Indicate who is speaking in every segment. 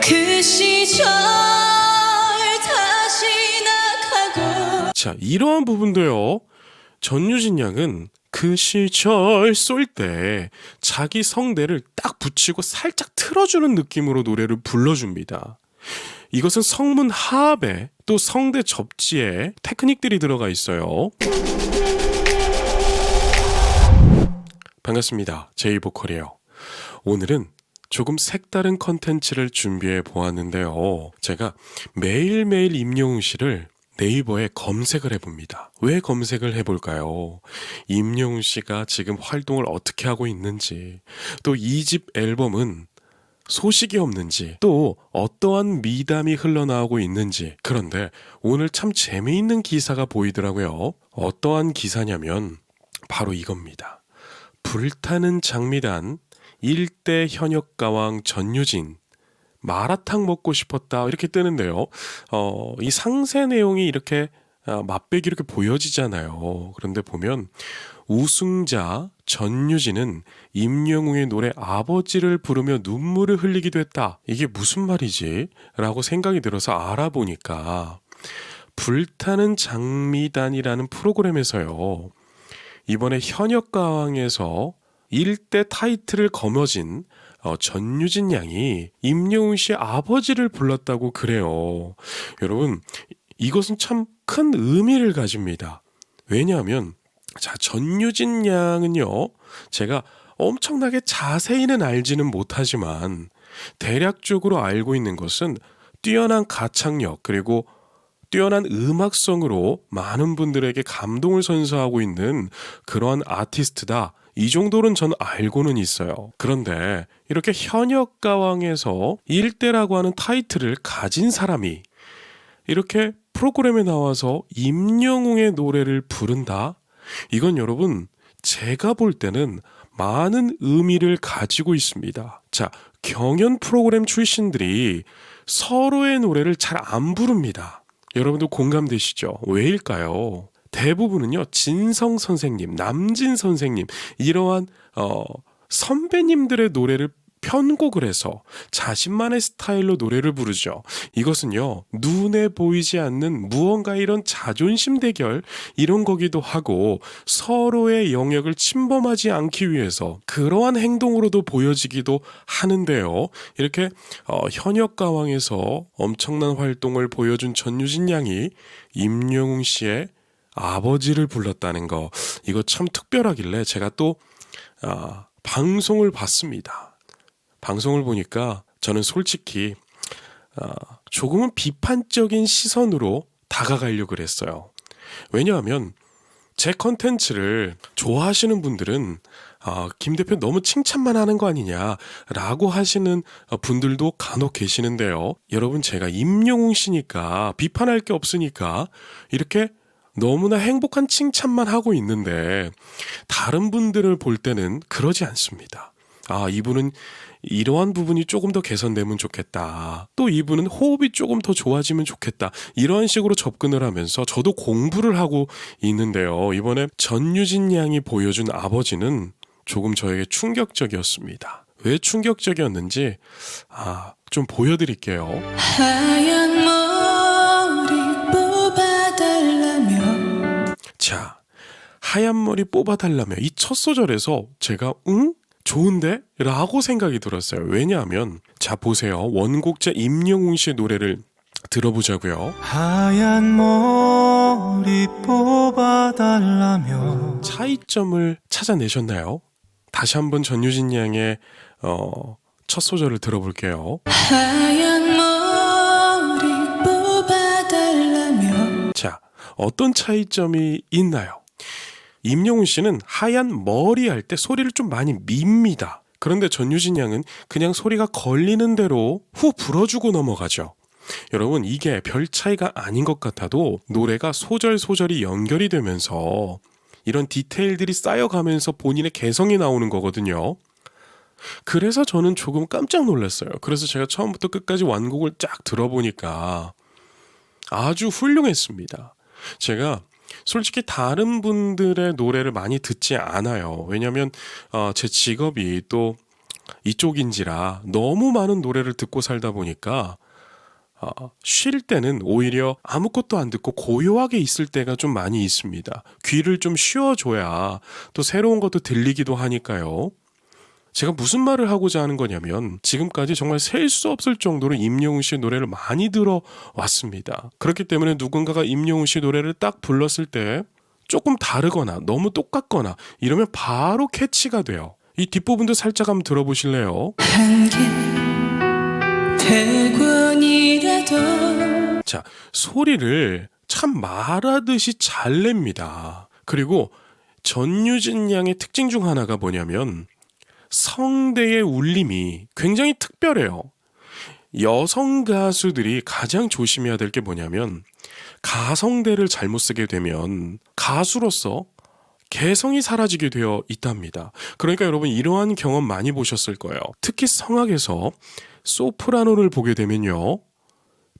Speaker 1: 그 시절 다시 나가고.
Speaker 2: 자, 이러한 부분도요, 전유진 양은 그 시절 쏠 때 자기 성대를 딱 붙이고 살짝 틀어주는 느낌으로 노래를 불러줍니다. 이것은 성문 하합에 또 성대 접지에 테크닉들이 들어가 있어요. 반갑습니다. 제이보컬이에요. 오늘은 조금 색다른 컨텐츠를 준비해 보았는데요. 제가 매일매일 임영웅 씨를 네이버에 검색을 해봅니다. 왜 검색을 해볼까요? 임영웅 씨가 지금 활동을 어떻게 하고 있는지, 또 2집 앨범은 소식이 없는지, 또 어떠한 미담이 흘러나오고 있는지. 그런데 오늘 참 재미있는 기사가 보이더라고요. 어떠한 기사냐면 바로 이겁니다. 불타는 장미단 1대 현역가왕 전유진 마라탕 먹고 싶었다, 이렇게 뜨는데요. 이 상세 내용이 이렇게 맛배기 이렇게 보여지잖아요. 그런데 보면 우승자 전유진은 임영웅의 노래 아버지를 부르며 눈물을 흘리기도 했다. 이게 무슨 말이지? 라고 생각이 들어서 알아보니까 불타는 장미단이라는 프로그램에서요, 이번에 현역가왕에서 1대 타이틀을 거머쥔 전유진 양이 임영웅 씨의 아버지를 불렀다고 그래요. 여러분, 이것은 참 큰 의미를 가집니다. 왜냐하면 자, 전유진 양은요, 제가 엄청나게 자세히는 알지는 못하지만 대략적으로 알고 있는 것은 뛰어난 가창력, 그리고 뛰어난 음악성으로 많은 분들에게 감동을 선사하고 있는 그러한 아티스트다, 이 정도는 전 알고는 있어요. 그런데 이렇게 현역가왕에서 1대라고 하는 타이틀을 가진 사람이 이렇게 프로그램에 나와서 임영웅의 노래를 부른다? 이건 여러분, 제가 볼 때는 많은 의미를 가지고 있습니다. 자, 경연 프로그램 출신들이 서로의 노래를 잘 안 부릅니다. 여러분도 공감되시죠? 왜일까요? 대부분은요, 진성 선생님, 남진 선생님, 이러한 선배님들의 노래를 편곡을 해서 자신만의 스타일로 노래를 부르죠. 이것은요, 눈에 보이지 않는 무언가 이런 자존심 대결, 이런 거기도 하고 서로의 영역을 침범하지 않기 위해서 그러한 행동으로도 보여지기도 하는데요. 이렇게 현역가왕에서 엄청난 활동을 보여준 전유진 양이 임영웅 씨의 아버지를 불렀다는 거, 이거 참 특별하길래 제가 또 방송을 봤습니다. 방송을 보니까 저는 솔직히 조금은 비판적인 시선으로 다가가려고 그랬어요. 왜냐하면 제 컨텐츠를 좋아하시는 분들은 김 대표 너무 칭찬만 하는 거 아니냐라고 하시는 분들도 간혹 계시는데요. 여러분, 제가 임영웅 씨니까 비판할 게 없으니까 이렇게 너무나 행복한 칭찬만 하고 있는데 다른 분들을 볼 때는 그러지 않습니다. 이분은 이러한 부분이 조금 더 개선되면 좋겠다, 또 이분은 호흡이 조금 더 좋아지면 좋겠다, 이런 식으로 접근을 하면서 저도 공부를 하고 있는데요. 이번에 전유진 양이 보여준 아버지는 조금 저에게 충격적이었습니다. 왜 충격적이었는지 좀 보여드릴게요.
Speaker 1: 하얀 머리 뽑아달라며.
Speaker 2: 자, 하얀 머리 뽑아달라며, 이 첫 소절에서 제가 좋은데? 라고 생각이 들었어요. 왜냐하면 자, 보세요. 원곡자 임영웅 씨의 노래를 들어보자고요.
Speaker 3: 하얀 머리 뽑아달라며.
Speaker 2: 차이점을 찾아내셨나요? 다시 한번 전유진 양의 첫 소절을 들어볼게요.
Speaker 1: 하얀 머리 뽑아달라며.
Speaker 2: 자, 어떤 차이점이 있나요? 임영웅 씨는 하얀 머리 할 때 소리를 좀 많이 밉니다. 그런데 전유진 양은 그냥 소리가 걸리는 대로 후 불어주고 넘어가죠. 여러분, 이게 별 차이가 아닌 것 같아도 노래가 소절소절이 연결이 되면서 이런 디테일들이 쌓여가면서 본인의 개성이 나오는 거거든요. 그래서 저는 조금 깜짝 놀랐어요. 그래서 제가 처음부터 끝까지 완곡을 쫙 들어보니까 아주 훌륭했습니다. 제가 솔직히 다른 분들의 노래를 많이 듣지 않아요. 왜냐하면 제 직업이 또 이쪽인지라 너무 많은 노래를 듣고 살다 보니까 쉴 때는 오히려 아무것도 안 듣고 고요하게 있을 때가 좀 많이 있습니다. 귀를 좀 쉬어줘야 또 새로운 것도 들리기도 하니까요. 제가 무슨 말을 하고자 하는 거냐면 지금까지 정말 셀 수 없을 정도로 임영웅 씨 노래를 많이 들어왔습니다. 그렇기 때문에 누군가가 임영웅 씨 노래를 딱 불렀을 때 조금 다르거나 너무 똑같거나 이러면 바로 캐치가 돼요. 이 뒷부분도 살짝 한번 들어보실래요?
Speaker 1: 한 개 100원이라도
Speaker 2: 자, 소리를 참 말하듯이 잘 냅니다. 그리고 전유진 양의 특징 중 하나가 뭐냐면 성대의 울림이 굉장히 특별해요. 여성 가수들이 가장 조심해야 될 게 뭐냐면 가성대를 잘못 쓰게 되면 가수로서 개성이 사라지게 되어 있답니다. 그러니까 여러분 이러한 경험 많이 보셨을 거예요. 특히 성악에서 소프라노를 보게 되면요.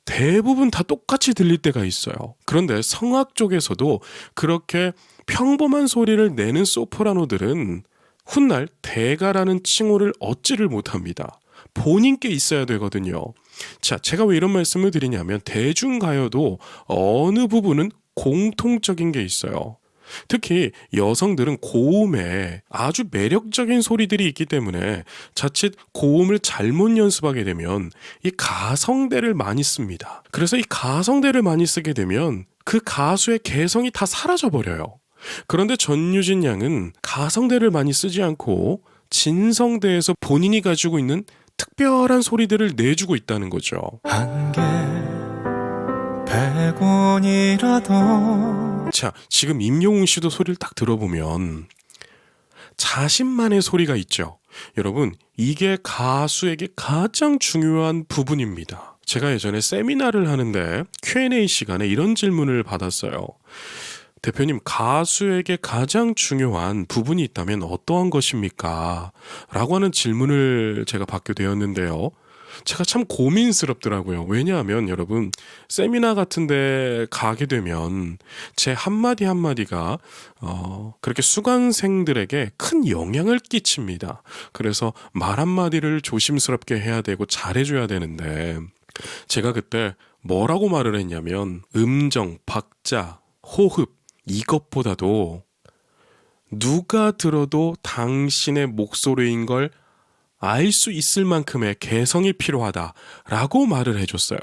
Speaker 2: 대부분 다 똑같이 들릴 때가 있어요. 그런데 성악 쪽에서도 그렇게 평범한 소리를 내는 소프라노들은 훗날 대가라는 칭호를 얻지를 못합니다. 본인께 있어야 되거든요. 자, 제가 왜 이런 말씀을 드리냐면 대중가요도 어느 부분은 공통적인 게 있어요. 특히 여성들은 고음에 아주 매력적인 소리들이 있기 때문에 자칫 고음을 잘못 연습하게 되면 이 가성대를 많이 씁니다. 그래서 이 가성대를 많이 쓰게 되면 그 가수의 개성이 다 사라져 버려요. 그런데 전유진 양은 가성대를 많이 쓰지 않고 진성대에서 본인이 가지고 있는 특별한 소리들을 내주고 있다는 거죠.
Speaker 3: 한 개 100원이라도
Speaker 2: 자, 지금 임영웅 씨도 소리를 딱 들어보면 자신만의 소리가 있죠. 여러분, 이게 가수에게 가장 중요한 부분입니다. 제가 예전에 세미나를 하는데 Q&A 시간에 이런 질문을 받았어요. 대표님, 가수에게 가장 중요한 부분이 있다면 어떠한 것입니까? 라고 하는 질문을 제가 받게 되었는데요. 제가 참 고민스럽더라고요. 왜냐하면 여러분, 세미나 같은 데 가게 되면 제 한마디 한마디가 그렇게 수강생들에게 큰 영향을 끼칩니다. 그래서 말 한마디를 조심스럽게 해야 되고 잘해줘야 되는데 제가 그때 뭐라고 말을 했냐면 음정, 박자, 호흡 이것보다도 누가 들어도 당신의 목소리인 걸 알 수 있을 만큼의 개성이 필요하다라고 말을 해줬어요.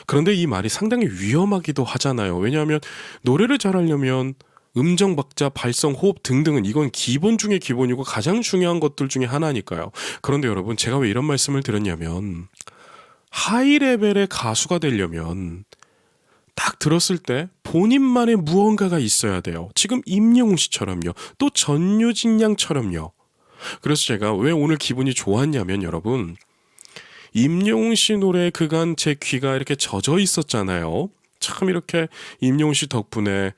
Speaker 2: 그런데 이 말이 상당히 위험하기도 하잖아요. 왜냐하면 노래를 잘하려면 음정, 박자, 발성, 호흡 등등은 이건 기본 중에 기본이고 가장 중요한 것들 중에 하나니까요. 그런데 여러분, 제가 왜 이런 말씀을 드렸냐면 하이 레벨의 가수가 되려면 딱 들었을 때 본인만의 무언가가 있어야 돼요. 지금 임영웅 씨처럼요. 또 전유진 양처럼요. 그래서 제가 왜 오늘 기분이 좋았냐면 여러분, 임영웅 씨 노래 그간 제 귀가 이렇게 젖어 있었잖아요. 참 이렇게 임영웅 씨 덕분에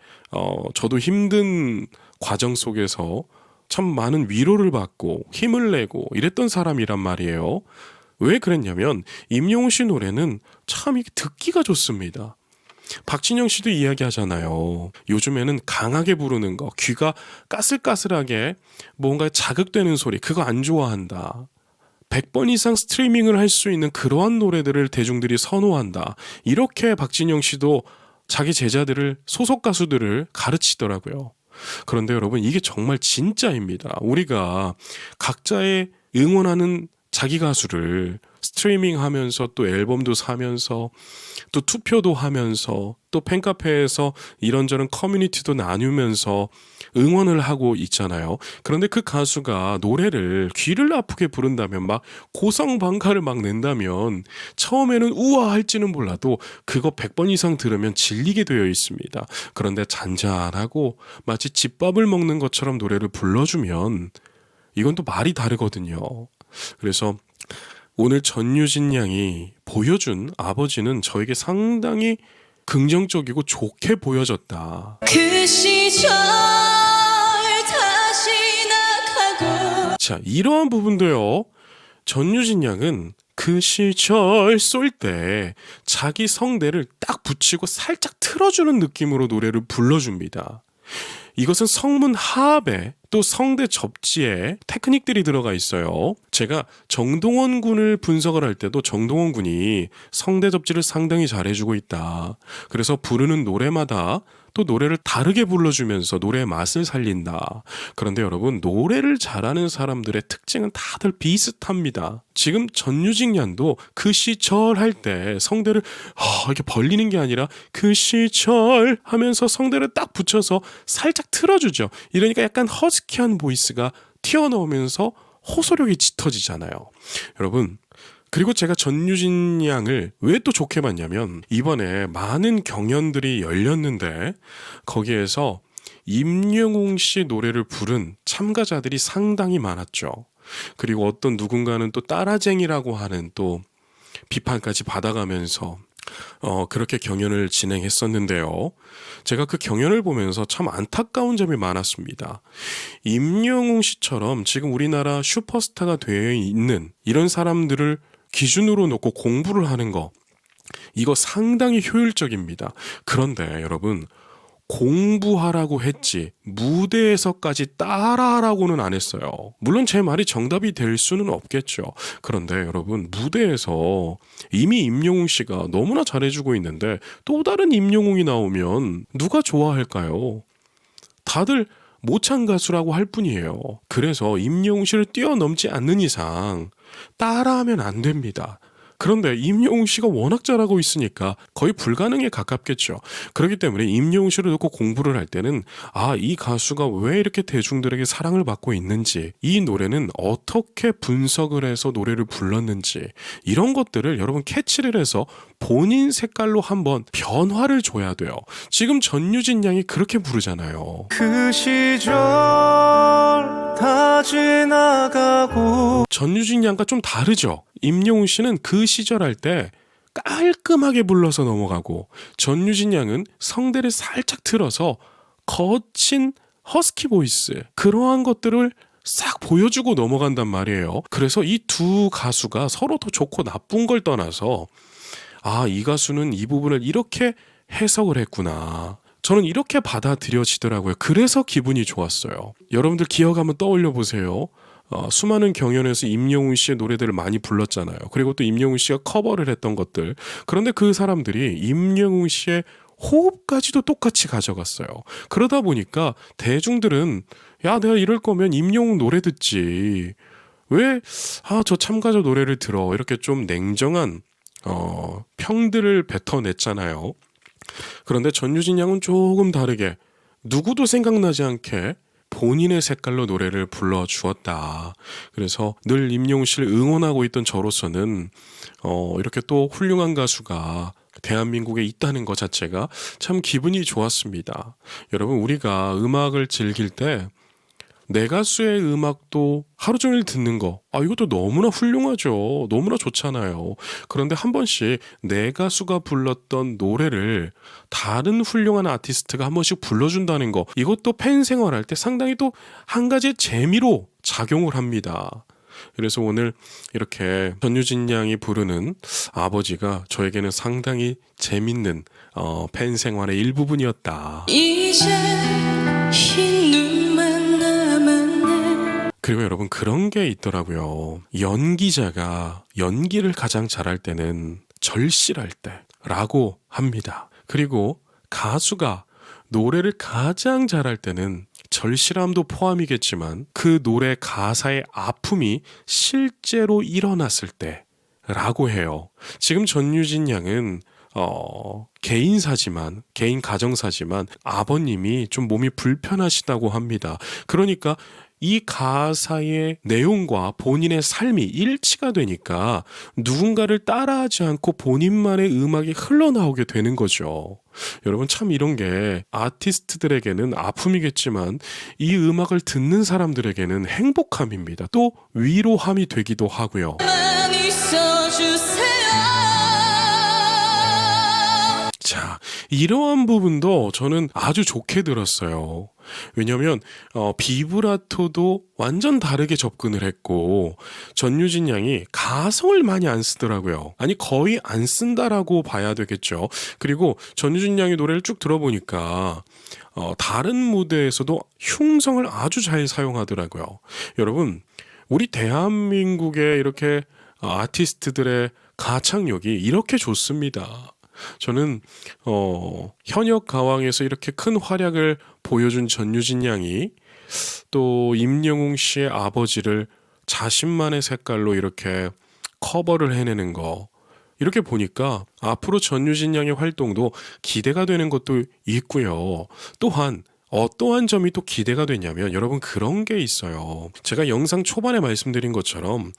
Speaker 2: 저도 힘든 과정 속에서 참 많은 위로를 받고 힘을 내고 이랬던 사람이란 말이에요. 왜 그랬냐면 임영웅 씨 노래는 참 듣기가 좋습니다. 박진영 씨도 이야기하잖아요. 요즘에는 강하게 부르는 거, 귀가 까슬까슬하게 뭔가 자극되는 소리, 그거 안 좋아한다. 100번 이상 스트리밍을 할 수 있는 그러한 노래들을 대중들이 선호한다. 이렇게 박진영 씨도 자기 제자들을, 소속 가수들을 가르치더라고요. 그런데 여러분, 이게 정말 진짜입니다. 우리가 각자의 응원하는 자기 가수를 스트리밍 하면서 또 앨범도 사면서 또 투표도 하면서 또 팬카페에서 이런저런 커뮤니티도 나누면서 응원을 하고 있잖아요. 그런데 그 가수가 노래를 귀를 아프게 부른다면 막 고성방가를 막 낸다면 처음에는 우아할지는 몰라도 그거 100번 이상 들으면 질리게 되어 있습니다. 그런데 잔잔하고 마치 집밥을 먹는 것처럼 노래를 불러주면 이건 또 말이 다르거든요. 그래서 오늘 전유진 양이 보여준 아버지는 저에게 상당히 긍정적이고 좋게 보여졌다.
Speaker 1: 그 시절 다시 나가고
Speaker 2: 자, 이러한 부분도요. 전유진 양은 그 시절 쏠 때 자기 성대를 딱 붙이고 살짝 틀어주는 느낌으로 노래를 불러줍니다. 이것은 성문 하합에 또 성대 접지에 테크닉들이 들어가 있어요. 제가 정동원 군을 분석을 할 때도 정동원 군이 성대 접지를 상당히 잘해주고 있다. 그래서 부르는 노래마다 또 노래를 다르게 불러주면서 노래의 맛을 살린다. 그런데 여러분, 노래를 잘하는 사람들의 특징은 다들 비슷합니다. 지금 전유직 양도 그 시절 할 때 성대를 이렇게 벌리는 게 아니라 그 시절 하면서 성대를 딱 붙여서 살짝 틀어주죠. 이러니까 약간 허스키한 보이스가 튀어나오면서 호소력이 짙어지잖아요. 여러분, 그리고 제가 전유진 양을 왜 또 좋게 봤냐면 이번에 많은 경연들이 열렸는데 거기에서 임영웅 씨 노래를 부른 참가자들이 상당히 많았죠. 그리고 어떤 누군가는 또 따라쟁이라고 하는 또 비판까지 받아가면서 그렇게 경연을 진행했었는데요. 제가 그 경연을 보면서 참 안타까운 점이 많았습니다. 임영웅 씨처럼 지금 우리나라 슈퍼스타가 되어 있는 이런 사람들을 기준으로 놓고 공부를 하는 거, 이거 상당히 효율적입니다. 그런데 여러분, 공부하라고 했지 무대에서까지 따라하라고는 안 했어요. 물론 제 말이 정답이 될 수는 없겠죠. 그런데 여러분, 무대에서 이미 임영웅 씨가 너무나 잘해주고 있는데 또 다른 임영웅이 나오면 누가 좋아할까요? 다들 모창 가수라고 할 뿐이에요. 그래서 임영웅 씨를 뛰어넘지 않는 이상 따라하면 안 됩니다. 그런데 임영웅 씨가 워낙 잘하고 있으니까 거의 불가능에 가깝겠죠. 그렇기 때문에 임영웅 씨를 놓고 공부를 할 때는 이 가수가 왜 이렇게 대중들에게 사랑을 받고 있는지, 이 노래는 어떻게 분석을 해서 노래를 불렀는지, 이런 것들을 여러분 캐치를 해서 본인 색깔로 한번 변화를 줘야 돼요. 지금 전유진 양이 그렇게 부르잖아요.
Speaker 3: 그 시절 다 지나가고.
Speaker 2: 전유진 양과 좀 다르죠. 임영웅 씨는 그 시절 할 때 깔끔하게 불러서 넘어가고, 전유진 양은 성대를 살짝 틀어서 거친 허스키 보이스, 그러한 것들을 싹 보여주고 넘어간단 말이에요. 그래서 이 두 가수가 서로 더 좋고 나쁜 걸 떠나서 이 가수는 이 부분을 이렇게 해석을 했구나, 저는 이렇게 받아들여지더라고요. 그래서 기분이 좋았어요. 여러분들 기억 한번 떠올려 보세요. 수많은 경연에서 임영웅 씨의 노래들을 많이 불렀잖아요. 그리고 또 임영웅 씨가 커버를 했던 것들. 그런데 그 사람들이 임영웅 씨의 호흡까지도 똑같이 가져갔어요. 그러다 보니까 대중들은 내가 이럴 거면 임영웅 노래 듣지, 왜 저 참가자 노래를 들어, 이렇게 좀 냉정한 평들을 뱉어냈잖아요. 그런데 전유진 양은 조금 다르게 누구도 생각나지 않게 본인의 색깔로 노래를 불러주었다. 그래서 늘 임영웅 씨를 응원하고 있던 저로서는 이렇게 또 훌륭한 가수가 대한민국에 있다는 것 자체가 참 기분이 좋았습니다. 여러분, 우리가 음악을 즐길 때 내 가수의 음악도 하루 종일 듣는 거, 이것도 너무나 훌륭하죠. 너무나 좋잖아요. 그런데 한 번씩 내 가수가 불렀던 노래를 다른 훌륭한 아티스트가 한 번씩 불러준다는 거, 이것도 팬 생활할 때 상당히 또 한 가지 재미로 작용을 합니다. 그래서 오늘 이렇게 전유진 양이 부르는 아버지가 저에게는 상당히 재밌는 팬 생활의 일부분이었다.
Speaker 1: 이제 흰 눈만 남았네.
Speaker 2: 그리고 여러분, 그런 게 있더라고요. 연기자가 연기를 가장 잘할 때는 절실할 때라고 합니다. 그리고 가수가 노래를 가장 잘할 때는 절실함도 포함이겠지만 그 노래 가사의 아픔이 실제로 일어났을 때라고 해요. 지금 전유진 양은 개인사지만, 개인 가정사지만 아버님이 좀 몸이 불편하시다고 합니다. 그러니까 이 가사의 내용과 본인의 삶이 일치가 되니까 누군가를 따라하지 않고 본인만의 음악이 흘러나오게 되는 거죠. 여러분, 참 이런 게 아티스트들에게는 아픔이겠지만 이 음악을 듣는 사람들에게는 행복함입니다. 또 위로함이 되기도 하고요.
Speaker 1: 많이 써주세요.
Speaker 2: 자, 이러한 부분도 저는 아주 좋게 들었어요. 왜냐면 비브라토도 완전 다르게 접근을 했고 전유진 양이 가성을 많이 안 쓰더라고요. 아니 거의 안 쓴다라고 봐야 되겠죠. 그리고 전유진 양의 노래를 쭉 들어보니까 다른 무대에서도 흉성을 아주 잘 사용하더라고요. 여러분 우리 대한민국의 이렇게 아티스트들의 가창력이 이렇게 좋습니다. 저는 현역 가왕에서 이렇게 큰 활약을 보여준 전유진 양이 또 임영웅 씨의 아버지를 자신만의 색깔로 이렇게 커버를 해내는 거 이렇게 보니까 앞으로 전유진 양의 활동도 기대가 되는 것도 있고요. 또한 어떠한 점이 또 기대가 되냐면 여러분 그런 게 있어요. 제가 영상 초반에 말씀드린 것처럼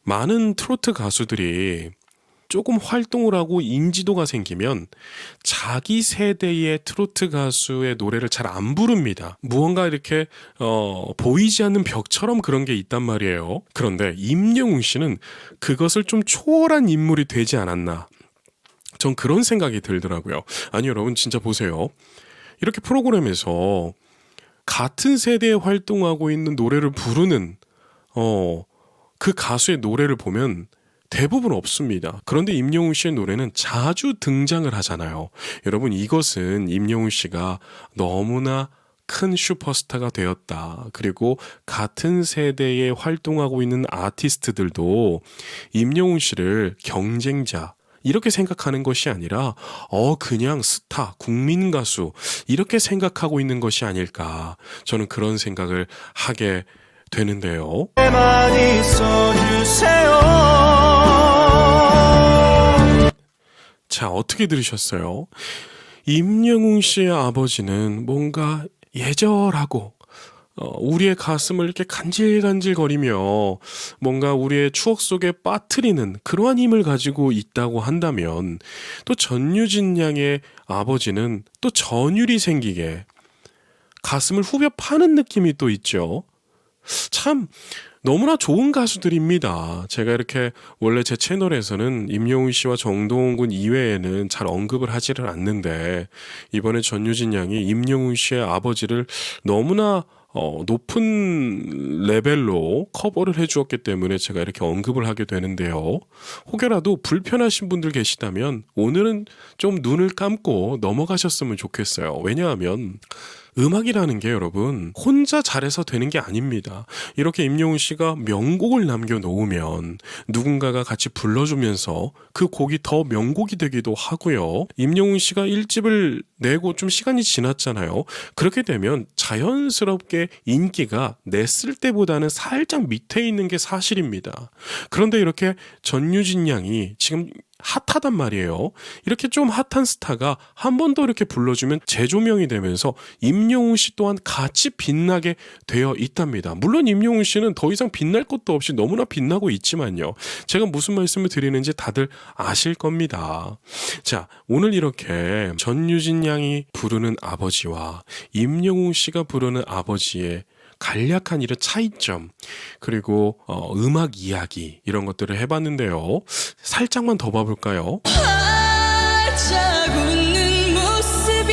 Speaker 2: 많은 트로트 가수들이 조금 활동을 하고 인지도가 생기면 자기 세대의 트로트 가수의 노래를 잘 안 부릅니다. 무언가 이렇게 보이지 않는 벽처럼 그런 게 있단 말이에요. 그런데 임영웅 씨는 그것을 좀 초월한 인물이 되지 않았나. 전 그런 생각이 들더라고요. 아니 여러분 진짜 보세요. 이렇게 프로그램에서 같은 세대에 활동하고 있는 노래를 부르는 그 가수의 노래를 보면 대부분 없습니다. 그런데 임영웅 씨의 노래는 자주 등장을 하잖아요. 여러분 이것은 임영웅 씨가 너무나 큰 슈퍼스타가 되었다. 그리고 같은 세대에 활동하고 있는 아티스트들도 임영웅 씨를 경쟁자 이렇게 생각하는 것이 아니라 그냥 스타, 국민 가수 이렇게 생각하고 있는 것이 아닐까. 저는 그런 생각을 하게 되는데요.
Speaker 3: 많이 써주세요.
Speaker 2: 자, 어떻게 들으셨어요? 임영웅 씨의 아버지는 뭔가 예절하고 우리의 가슴을 이렇게 간질간질거리며 뭔가 우리의 추억 속에 빠뜨리는 그러한 힘을 가지고 있다고 한다면 또 전유진 양의 아버지는 또 전율이 생기게 가슴을 후벼 파는 느낌이 또 있죠. 참 너무나 좋은 가수들입니다. 제가 이렇게 원래 제 채널에서는 임영웅 씨와 정동원 군 이외에는 잘 언급을 하지를 않는데 이번에 전유진 양이 임영웅 씨의 아버지를 너무나 높은 레벨로 커버를 해주었기 때문에 제가 이렇게 언급을 하게 되는데요. 혹여라도 불편하신 분들 계시다면 오늘은 좀 눈을 감고 넘어가셨으면 좋겠어요. 왜냐하면 음악이라는 게 여러분 혼자 잘해서 되는 게 아닙니다. 이렇게 임영웅 씨가 명곡을 남겨놓으면 누군가가 같이 불러주면서 그 곡이 더 명곡이 되기도 하고요. 임영웅 씨가 1집을 내고 좀 시간이 지났잖아요. 그렇게 되면 자연스럽게 인기가 냈을 때보다는 살짝 밑에 있는 게 사실입니다. 그런데 이렇게 전유진 양이 지금 핫하단 말이에요. 이렇게 좀 핫한 스타가 한 번 더 이렇게 불러주면 재조명이 되면서 임영웅 씨 또한 같이 빛나게 되어 있답니다. 물론 임영웅 씨는 더 이상 빛날 것도 없이 너무나 빛나고 있지만요. 제가 무슨 말씀을 드리는지 다들 아실 겁니다. 자, 오늘 이렇게 전유진 양이 부르는 아버지와 임영웅 씨가 부르는 아버지의 간략한 이런 차이점 그리고 음악 이야기 이런 것들을 해봤는데요. 살짝만 더 봐볼까요?
Speaker 1: 활짝 웃는 모습이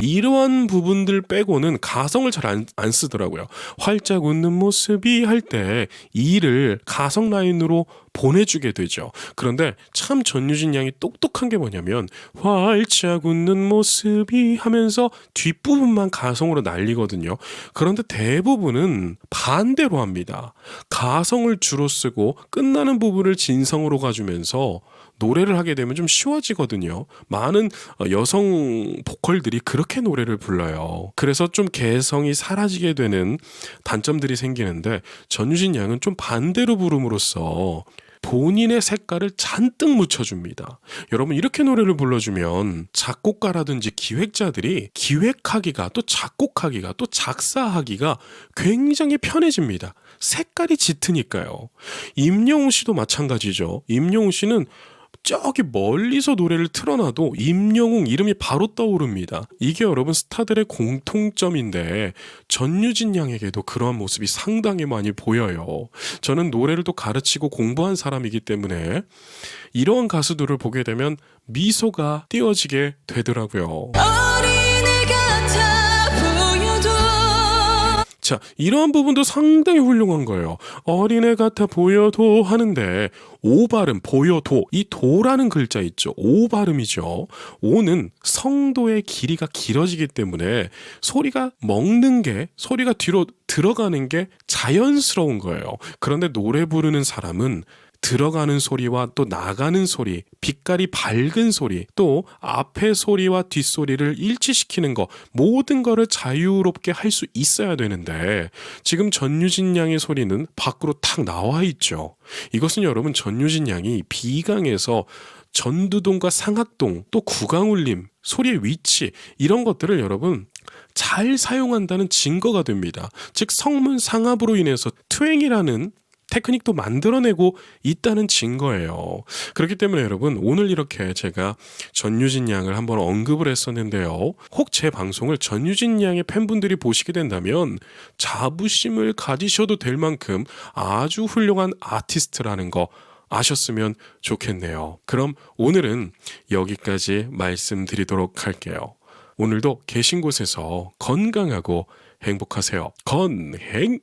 Speaker 2: 이러한 부분들 빼고는 가성을 잘 안 쓰더라고요. 활짝 웃는 모습이 할 때 이를 가성 라인으로 보내주게 되죠. 그런데 참 전유진 양이 똑똑한 게 뭐냐면 활짝 웃는 모습이 하면서 뒷부분만 가성으로 날리거든요. 그런데 대부분은 반대로 합니다. 가성을 주로 쓰고 끝나는 부분을 진성으로 가주면서 노래를 하게 되면 좀 쉬워지거든요. 많은 여성 보컬들이 그렇게 노래를 불러요. 그래서 좀 개성이 사라지게 되는 단점들이 생기는데 전유진 양은 좀 반대로 부름으로써 본인의 색깔을 잔뜩 묻혀줍니다. 여러분 이렇게 노래를 불러주면 작곡가라든지 기획자들이 기획하기가 또 작곡하기가 또 작사하기가 굉장히 편해집니다. 색깔이 짙으니까요. 임영웅 씨도 마찬가지죠. 임영웅 씨는 저기 멀리서 노래를 틀어놔도 임영웅 이름이 바로 떠오릅니다. 이게 여러분 스타들의 공통점인데 전유진 양에게도 그러한 모습이 상당히 많이 보여요. 저는 노래를 또 가르치고 공부한 사람이기 때문에 이러한 가수들을 보게 되면 미소가 띄어지게 되더라고요.
Speaker 1: 어린애 같아
Speaker 2: 자, 이러한 부분도 상당히 훌륭한 거예요. 어린애 같아 보여도 하는데 오 발음 보여도, 이 도라는 글자 있죠. 오 발음이죠. 오는 성도의 길이가 길어지기 때문에 소리가 먹는 게, 소리가 뒤로 들어가는 게 자연스러운 거예요. 그런데 노래 부르는 사람은 들어가는 소리와 또 나가는 소리, 빛깔이 밝은 소리, 또 앞의 소리와 뒷소리를 일치시키는 거, 모든 거를 자유롭게 할 수 있어야 되는데 지금 전유진 양의 소리는 밖으로 탁 나와 있죠. 이것은 여러분 전유진 양이 비강에서 전두동과 상학동, 또 구강울림, 소리의 위치, 이런 것들을 여러분 잘 사용한다는 증거가 됩니다. 즉 성문 상합으로 인해서 트웽이라는 테크닉도 만들어내고 있다는 증거예요. 그렇기 때문에 여러분 오늘 이렇게 제가 전유진 양을 한번 언급을 했었는데요. 혹 제 방송을 전유진 양의 팬분들이 보시게 된다면 자부심을 가지셔도 될 만큼 아주 훌륭한 아티스트라는 거 아셨으면 좋겠네요. 그럼 오늘은 여기까지 말씀드리도록 할게요. 오늘도 계신 곳에서 건강하고 행복하세요. 건행!